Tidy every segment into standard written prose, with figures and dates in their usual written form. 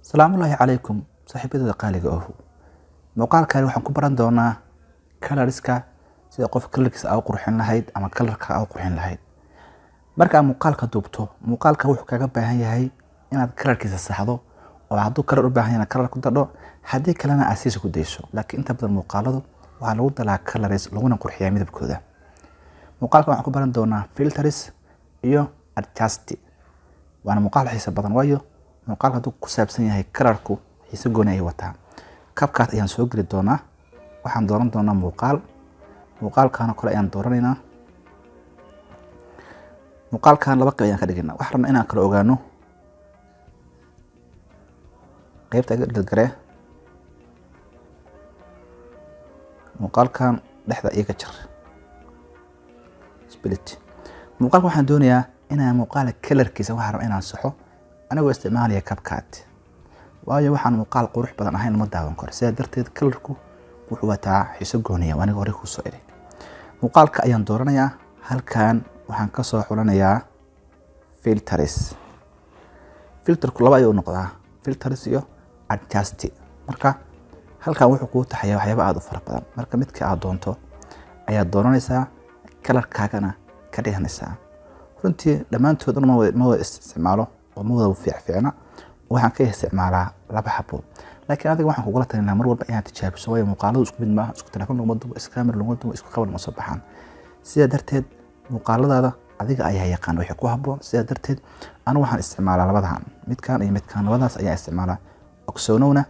السلام الله عليكم صاحبتي qaaliga ah muuqaalkan waxaan ku baran doonaa colorska sida qof colorkiisa ay qurxin lahayd ama colorka ay qurxin lahayd marka muuqaalka duubto muuqaalka wuxuu kaga baahan yahay inaad colorkiisa saxdo oo hadduu color u baahan yahay color ku daro haddii kalena asiis ku deyso laakiin inta badan muuqaaladu waxa lagu dalaa colors laguna qurxiyaa midabkooda muuqaalka waxaan ku baran doonaa filters iyo adjust waana muuqaal xiiso badan waayo muuqaalka haduu ku saabsan yahay colorku xiiso gooni ay wataa kabkaas ayaan soo geli doonaa waxaan dooran doonaa muuqaalkan kale ayaan dooranaynaa muuqaalkan laba qayb ayaan ka dhignaa waxaan rabnaa inaan kala ogaano qaybta dhigare muuqaalkan dhexda iga jar split muuqaalka waxaan doonayaa inaan muuqaalka colorkiisa waxaan rabaa inaan saxo anagoo isticmaalaya CapCut waayo waxaan muuqaal qurux badan ahayn ma daawan karo sidaa darteed colorku wuxuu wataa xiiso gooniya aniga hore ku soo eray muuqaalka ayaan dooranayaa halkan waxaan ka soo xulanayaa filters filterku laba ayuu noqdaa filters iyo adjust marka halkan wuxuu ku taxayaa waxyaabo aad u fara badan marka midka aad doonto ayaa dooranaysaa colorkaagana ka dhiganaysaa runtii dhamaantood ma wada isticmaalo oo ma wada fiicna waxaan ka isticmaalaa laba xabo laakiin adiga waxaan kugula talinayaa mar walba inaad tijaabiso waayo muuqaaladu isku mid maaha isku telefoon lagu duubo isku camera lagu duubo isku qaban ma soo baxaan sidaa darteed muuqaaladaada adiga ayaa yaqaan wixii ku habboon sidaa darteed anigu waxaan isticmaalaa labadan midkan iyo midkan labadaas ayaa isticmaalaa ogsoonowna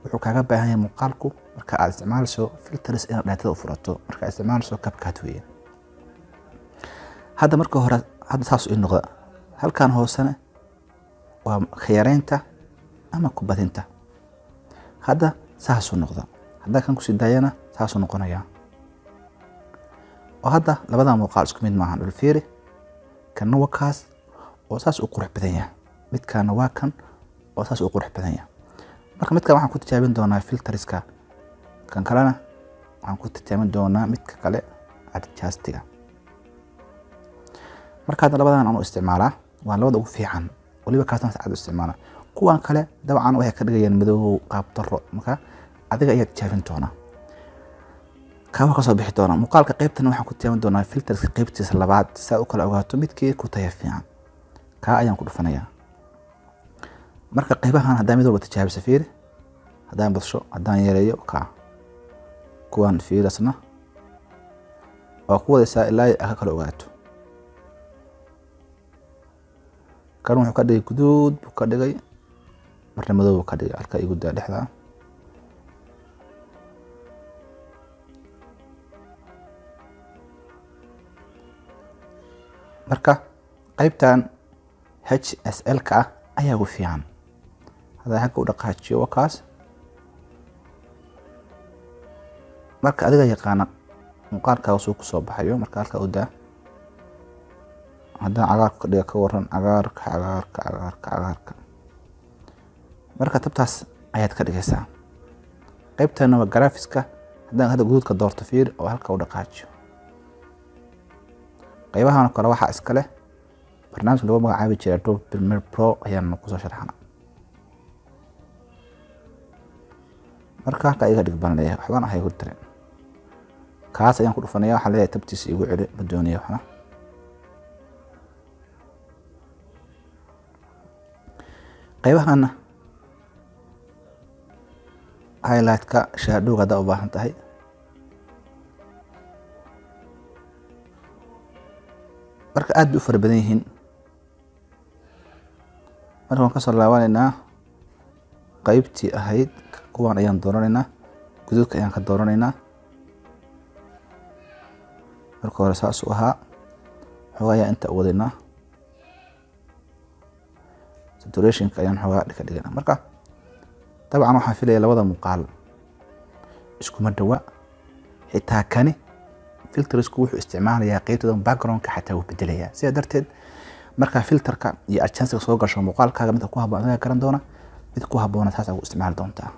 wuxuu kaaga baahan yahay muuqaalku marka aad isticmaalayso filters inaad daatada u furato marka aad isticmaalayso CapCut weeye hadda marka hore hadda saas u noqda halkan hoosena waa khiyareynta ama ku badinta hadda saas u noqda hadda kan ku sii daayana saas u noqonaya oo hadda labada muuqaal isku mid maahan dhul fiiri kan waa kaas oo saas u qurux badan yahay midkan waa kan oo saas u qurux badan yahay marka midkan waxaan ku tijaabin doonaa filterska kan kalena waxaan ku tijaabin doonaa midka kale adjustiga marka hadda labadan aan u isticmaalaa waa labada ugu fiican waliba kaasna saacad u isticmaalaa kuwan kale dabcan waxay ka dhigayaan madow qaab daro marka adiga ayaa tijaabin doona ka soo bixi doona muuqaalka qaybtan waxaan ku tijaabin doonaa filterska qaybtiisa labaad si aad u kala ogaato midkii ku tayo fiican ka ayaan ku dhufanayaa marka qaybahan haddii mid walba tijaabiso fiiri haddaan badsho haddaan yareeyo ka kuwan fiirasna oo ku wadaysaa ilaa ay kala ogaato kan wuxuu ka dhigay guduud buu ka dhigay marna madow ka dhigay halka igu daa dhexda marka qaybtan HSL ka ayaa ugu fiican hada halka u dhaqaajiyo wakaas marka adiga yaqaana muuqaalka soo ku soo baxayo marka halka u daa haddaan cagaarka ka dhiga ka waran cagaarka marka tabtaas ayaad ka dhigaysaa qaybtana waa graphics-ka haddaan hadda guduudka doorto fiir oo halka u dhaqaajiyo qaybahan kale waxa iska leh barnaamijka lagu magacaabi jiray Adobe Premiere Pro ayaan ku soo sharxana marka ka iga dhig baan leeyahay waxbaan ahay ku darin kaas ayaan ku dhufanayaa waxa leeyahay tabtiisa igu celi ma doonayo waxna qaybahana highlight-ka shadow gada u baahan tahay marka aad u fara badan yihiin markaan ka soo laabanaynaa qaybtii ahayd kuwan ayaan dooranaynaa guduudka ayaan ka dooranaynaa marka hore saas u ahaa xogaa inta u wadaynaa saturationka ayaan xogaa ka dhiganaa marka dabcan waxaan filayaa labada muuqaal isku ma dhawa xitaa kani filtersku wuxuu isticmaalayaa qaybtada background-ka xataa uu bedelayaa sidaa darteed marka filterka iyo adjustment soo gasho muuqaalkaaga mid ku habboon ayaa garan doona mid ku habboon saas aad u isticmaali doontaa